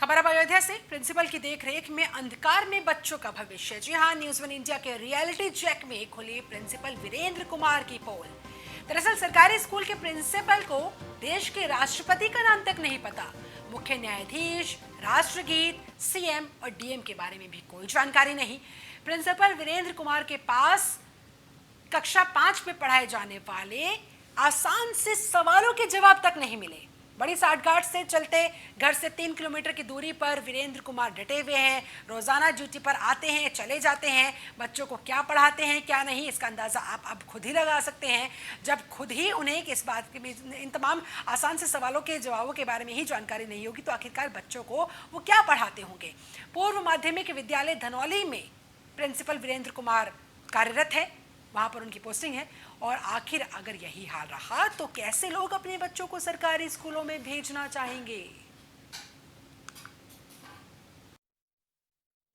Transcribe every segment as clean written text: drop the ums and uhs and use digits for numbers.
खबर अब अयोध्या से। प्रिंसिपल की देखरेख में अंधकार में बच्चों का भविष्य। जी हाँ, न्यूज़ वन इंडिया के रियलिटी चेक में खुली प्रिंसिपल वीरेंद्र कुमार की पोल। दरअसल सरकारी स्कूल के प्रिंसिपल को देश के राष्ट्रपति का नाम तक नहीं पता। मुख्य न्यायाधीश, राष्ट्रगीत, सीएम और डीएम के बारे में भी कोई जानकारी नहीं। प्रिंसिपल वीरेंद्र कुमार के पास कक्षा 5 में पढ़ाए जाने वाले आसान से सवालों के जवाब तक नहीं मिले। बड़ी साठगांठ से चलते घर से 3 किलोमीटर की दूरी पर वीरेंद्र कुमार डटे हुए हैं। रोजाना ड्यूटी पर आते हैं, चले जाते हैं। बच्चों को क्या पढ़ाते हैं क्या नहीं, इसका अंदाजा आप अब खुद ही लगा सकते हैं। जब खुद ही उन्हें इस बात के इन तमाम आसान से सवालों के जवाबों के बारे में ही जानकारी नहीं होगी तो आखिरकार बच्चों को वो क्या पढ़ाते होंगे। पूर्व माध्यमिक विद्यालय धनौली में प्रिंसिपल वीरेंद्र कुमार कार्यरत है, वहां पर उनकी पोस्टिंग है। और आखिर अगर यही हाल रहा तो कैसे लोग अपने बच्चों को सरकारी स्कूलों में भेजना चाहेंगे।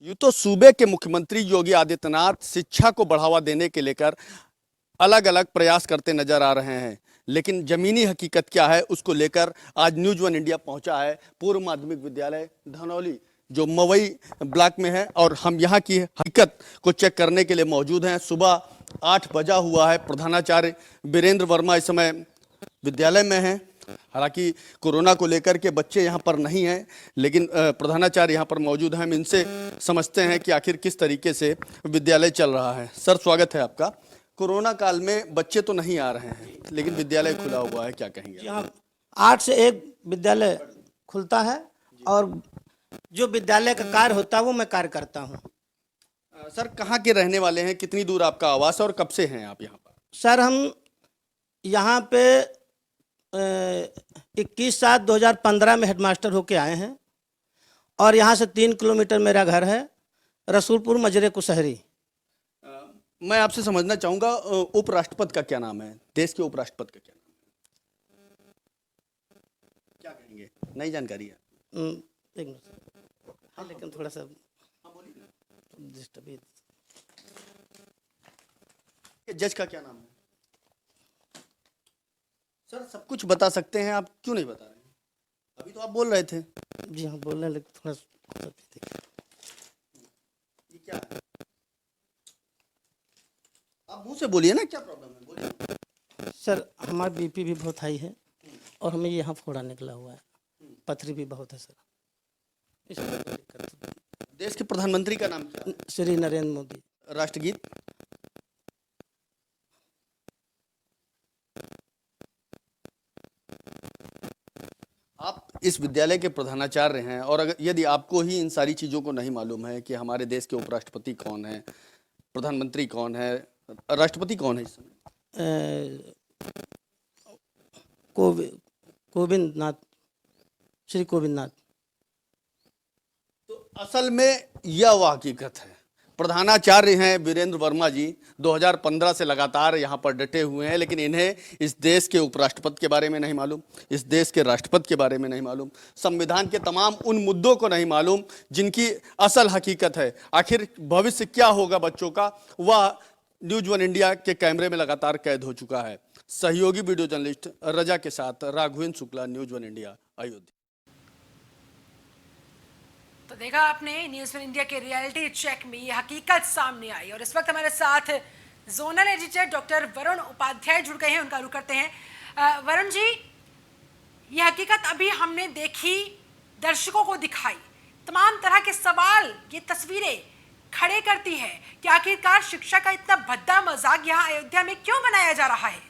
यूं तो सूबे के मुख्यमंत्री योगी आदित्यनाथ शिक्षा को बढ़ावा देने के लेकर अलग अलग प्रयास करते नजर आ रहे हैं, लेकिन जमीनी हकीकत क्या है उसको लेकर आज न्यूज़ वन इंडिया पहुंचा है पूर्व माध्यमिक विद्यालय धनौली जो मवई ब्लॉक में है। और हम यहाँ की हकीकत को चेक करने के लिए मौजूद हैं। सुबह 8 बजा हुआ है। प्रधानाचार्य वीरेंद्र वर्मा इस समय विद्यालय में हैं। हालांकि कोरोना को लेकर के बच्चे यहाँ पर नहीं हैं, लेकिन प्रधानाचार्य यहाँ पर मौजूद हैं। हम इनसे समझते हैं कि आखिर किस तरीके से विद्यालय चल रहा है। सर, स्वागत है आपका। कोरोना काल में बच्चे तो नहीं आ रहे हैं, लेकिन विद्यालय खुला हुआ है, क्या कहेंगे? हाँ, 8 से 1 विद्यालय खुलता है और जो विद्यालय का कार्य होता है वो मैं कार्य करता हूँ। सर, कहाँ के रहने वाले हैं? कितनी दूर आपका आवास और कब से हैं आप यहाँ पर? सर, हम यहाँ पे 21/7/2015 में हेडमास्टर होके आए हैं और यहाँ से 3 किलोमीटर मेरा घर है, रसूलपुर मजरे कुशहरी। मैं आपसे समझना चाहूँगा, उपराष्ट्रपति का क्या नाम है? देश के उपराष्ट्रपति का क्या नाम है? क्या कहेंगे? नई जानकारी है? एक मिनट। हाँ, लेकिन थोड़ा सा डिस्टर्ब। जज का क्या नाम है? सर, सब कुछ बता सकते हैं, आप क्यों नहीं बता रहे हैं? अभी तो आप बोल रहे थे। जी हाँ, बोल रहे हैं, लेकिन थोड़ा ये क्या है? आप मुंह से बोलिए ना, क्या प्रॉब्लम है, बोलिए। सर, हमारा बीपी भी बहुत हाई है और हमें यहाँ फोड़ा निकला हुआ है, पथरी भी बहुत है सर। देश के प्रधानमंत्री का नाम क्या है? श्री नरेंद्र मोदी। राष्ट्रगीत? आप इस विद्यालय के प्रधानाचार्य हैं और अगर यदि आपको ही इन सारी चीजों को नहीं मालूम है कि हमारे देश के उपराष्ट्रपति कौन है, प्रधानमंत्री कौन है, राष्ट्रपति कौन है इस समय? कोविंद नाथ, श्री कोविंद नाथ। तो असल में यह वो हकीकत है। प्रधानाचार्य हैं वीरेंद्र वर्मा जी, 2015 से लगातार यहाँ पर डटे हुए हैं, लेकिन इन्हें इस देश के उपराष्ट्रपति के बारे में नहीं मालूम, इस देश के राष्ट्रपति के बारे में नहीं मालूम, संविधान के तमाम उन मुद्दों को नहीं मालूम जिनकी असल हकीकत है। आखिर भविष्य क्या होगा बच्चों का, वह न्यूज़ वन इंडिया के कैमरे में लगातार कैद हो चुका है। सहयोगी वीडियो जर्नलिस्ट रजा के साथ Raghavendra Shukla, news one India, Ayodhya. तो देखा आपने, न्यूज़ वन इंडिया के रियलिटी चेक में ये हकीकत सामने आई। और इस वक्त हमारे साथ zonal editor doctor Varun Upadhyay जुड़ गए हैं, उनका रुख करते हैं। वरुण जी, ये हकीकत अभी हमने देखी, दर्शकों को दिखाई, तमाम तरह के सवाल, ये तस्वीरें खड़े करती है कि आखिरकार शिक्षा का इतना भद्दा मजाक यहाँ अयोध्या में क्यों बनाया जा रहा है।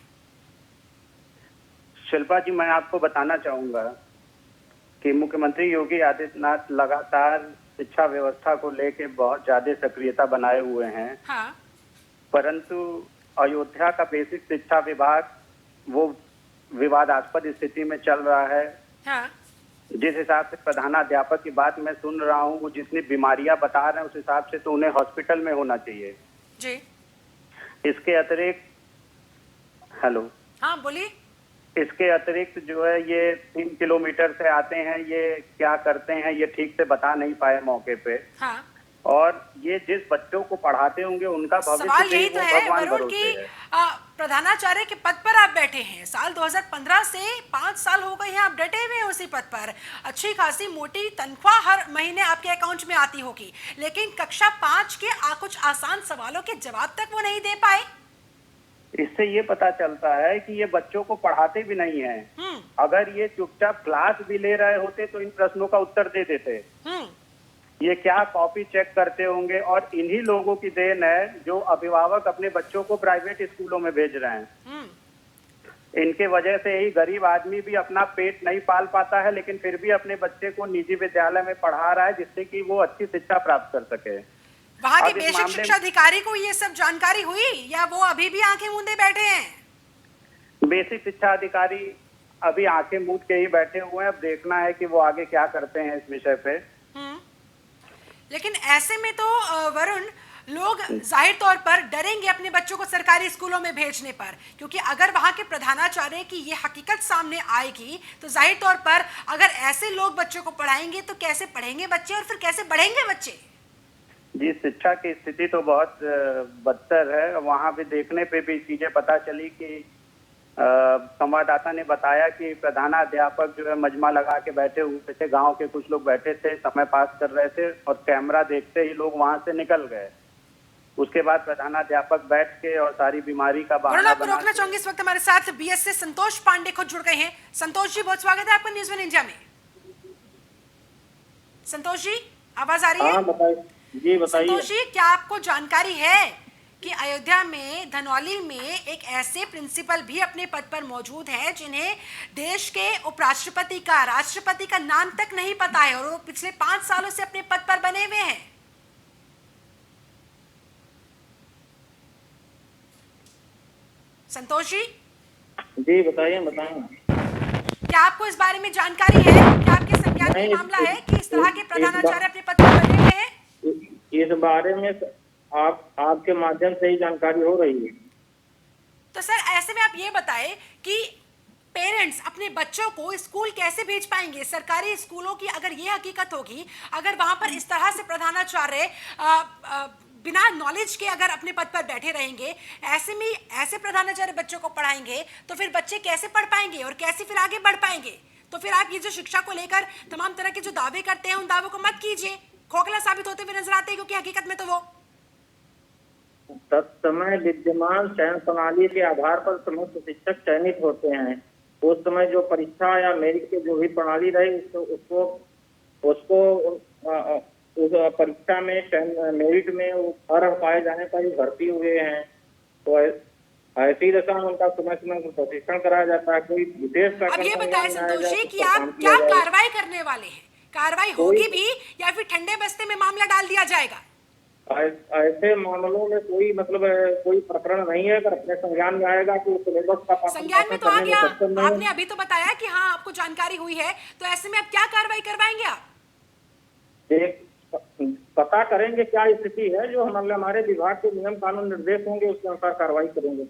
शिल्पा जी, मैं आपको बताना चाहूंगा कि मुख्यमंत्री योगी आदित्यनाथ लगातार शिक्षा व्यवस्था को लेकर बहुत ज्यादा सक्रियता बनाए हुए हैं। हाँ। परंतु अयोध्या का बेसिक शिक्षा विभाग वो विवादास्पद स्थिति में चल रहा है। हाँ। जिस हिसाब से प्रधानाध्यापक की बात मैं सुन रहा हूँ, वो जितनी बीमारियां बता रहे हैं उस हिसाब से तो उन्हें हॉस्पिटल में होना चाहिए जी। इसके अतिरिक्त, हेलो, हाँ बोलिए। इसके अतिरिक्त जो है ये 3 किलोमीटर से आते हैं, ये क्या करते हैं ये ठीक से बता नहीं पाए मौके पे। हाँ। और ये जिस बच्चों को पढ़ाते होंगे उनका भविष्य सवाल यही तो है भगवान वरुण भरोसे की है। प्रधानाचार्य के पद पर आप बैठे हैं, साल 2015 से 5 साल हो गए हैं आप डटे हुए हैं उसी पद पर। अच्छी खासी मोटी तनख्वाह हर महीने आपके अकाउंट में आती होगी, लेकिन कक्षा 5 के कुछ आसान सवालों के जवाब तक वो नहीं दे पाए। इससे ये पता चलता है कि ये बच्चों को पढ़ाते भी नहीं हैं। अगर ये चुपचाप क्लास भी ले रहे होते तो इन प्रश्नों का उत्तर दे देते। ये क्या कॉपी चेक करते होंगे, और इन्हीं लोगों की देन है जो अभिभावक अपने बच्चों को प्राइवेट स्कूलों में भेज रहे हैं। इनके वजह से ही गरीब आदमी भी अपना पेट नहीं पाल पाता है, लेकिन फिर भी अपने बच्चे को निजी विद्यालय में पढ़ा रहा है जिससे कि वो अच्छी शिक्षा प्राप्त कर सके। वहाँ के बेसिक शिक्षा अधिकारी को ये सब जानकारी हुई या वो अभी भी आंखें मूंदे बैठे हैं? बेसिक शिक्षा अधिकारी अभी आंखें मूंद के ही बैठे हुए हैं। अब देखना है कि वो आगे क्या करते हैं इस विषय पे। लेकिन ऐसे में तो वरुण, लोग जाहिर तौर पर डरेंगे अपने बच्चों को सरकारी स्कूलों में भेजने पर, क्योंकि अगर वहां के प्रधानाचार्य की ये हकीकत सामने आएगी तो जाहिर तौर पर अगर ऐसे लोग बच्चों को पढ़ाएंगे तो कैसे पढ़ेंगे बच्चे और फिर कैसे बढ़ेंगे बच्चे? जी, शिक्षा की स्थिति तो बहुत बदतर है। वहां पे देखने पे भी चीजें पता चली कि संवाददाता ने बताया कि प्रधानाध्यापक जो है मजमा लगा के बैठे हुए थे, गांव के कुछ लोग बैठे थे, समय पास कर रहे थे और कैमरा देखते ही लोग वहां से निकल गए। उसके बाद प्रधानाध्यापक बैठ के और सारी बीमारी का बहाना बना। रोकना चाहूंगी, इस वक्त हमारे साथ बीएस से संतोष पांडे खुद जुड़ गए हैं। संतोष जी, बहुत स्वागत है आपका न्यूज़ वन इंडिया में। संतोष जी, आवाज आ रही है? हाँ, बताइए जी, बताइए। संतोष जी, क्या आपको जानकारी है कि अयोध्या में धनौली में एक ऐसे प्रिंसिपल भी अपने पद पर मौजूद हैं जिन्हें देश के उपराष्ट्रपति का, राष्ट्रपति का नाम तक नहीं पता है और वो पिछले 5 सालों से अपने पद पर बने हुए हैं? संतोष जी जी, बताइए, बताएं। क्या आपको इस बारे में जानकारी है? क्या आपके संज्ञान में मामला है कि इस तरह के प्रधानाचार्य अपने पद पर बने हुए हैं? इस बारे में आपके माध्यम से ही जानकारी हो रही है। तो सर, ऐसे में आप ये बताएं कि पेरेंट्स अपने बच्चों को स्कूल कैसे भेज पाएंगे? सरकारी स्कूलों की अगर ये हकीकत होगी, अगर वहां पर इस तरह से प्रधानाचार्य बिना नॉलेज के अगर अपने पद पर बैठे रहेंगे, ऐसे में ऐसे प्रधानाचार्य बच्चों को पढ़ाएंगे तो फिर बच्चे कैसे पढ़ पाएंगे और कैसे फिर आगे बढ़ पाएंगे? तो फिर आप ये जो शिक्षा को लेकर तमाम तरह के जो दावे करते हैं उन दावों को मत कीजिए, खोखला साबित होते हुए नजर आते हैं, क्योंकि हकीकत में तो वो तत्समय विद्यमान चयन प्रणाली के आधार पर समस्त शिक्षक चयनित होते हैं। उस समय जो परीक्षा या मेरिट की जो भी प्रणाली रही उसको उस परीक्षा में मेरिट में अर्ह पाए जाने पर ही भर्ती हुए हैं। तो ऐसी दशा में उनका समय समय प्रशिक्षण कराया जाता है। कोई विदेश का। अब ये बताएं संतोष जी कि आप क्या कार्रवाई करने वाले हैं? कार्रवाई होगी भी या फिर ठंडे बस्ते में मामला डाल दिया जाएगा? ऐसे मामलों में कोई कोई प्रकरण नहीं है। अगर अपने संज्ञान में आएगा तो सिलेबस का संज्ञान में तो आ गया। आपने अभी तो बताया कि हाँ आपको जानकारी हुई है, तो ऐसे में आप क्या कार्रवाई करवाएंगे? आप पता करेंगे क्या स्थिति है, जो हमारे विभाग के नियम कानून निर्देश होंगे उसके अनुसार कार्रवाई करेंगे।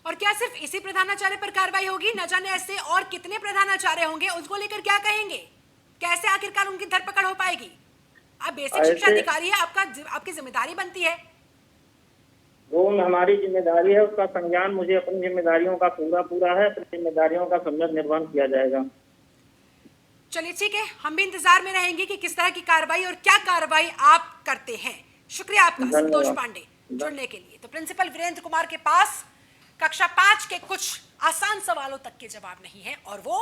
और क्या सिर्फ इसी प्रधानाचार्य पर कार्रवाई होगी? न जाने ऐसे और कितने प्रधानाचार्य होंगे, उसको लेकर क्या कहेंगे? कैसे आखिरकार उनकी धरपकड़ हो पाएगी? आप बेसिक शिक्षा अधिकारी है, आपकी जिम्मेदारी बनती है। वो हमारी जिम्मेदारी है, उसका संज्ञान मुझे अपनी जिम्मेदारियों का पूरा है। अपनी जिम्मेदारियों का सम्यक निर्वहन किया जाएगा। चलिए ठीक है, हम भी इंतजार में रहेंगे कि किस तरह की कार्रवाई और क्या कार्रवाई आप करते हैं। शुक्रिया आपका संतोष पांडे जुड़ने के लिए। तो प्रिंसिपल वीरेंद्र कुमार के पास कक्षा 5 के कुछ आसान सवालों तक के जवाब नहीं है और वो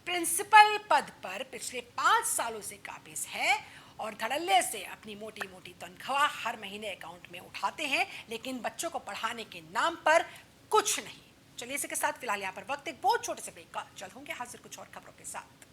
प्रिंसिपल पद पर पिछले 5 सालों से काबिज है और धड़ल्ले से अपनी मोटी मोटी तनख्वाह हर महीने अकाउंट में उठाते हैं, लेकिन बच्चों को पढ़ाने के नाम पर कुछ नहीं। चलिए इसी के साथ फिलहाल यहाँ पर वक्त एक बहुत छोटे से ब्रेक का, जल्द होंगे हाजिर कुछ और खबरों के साथ।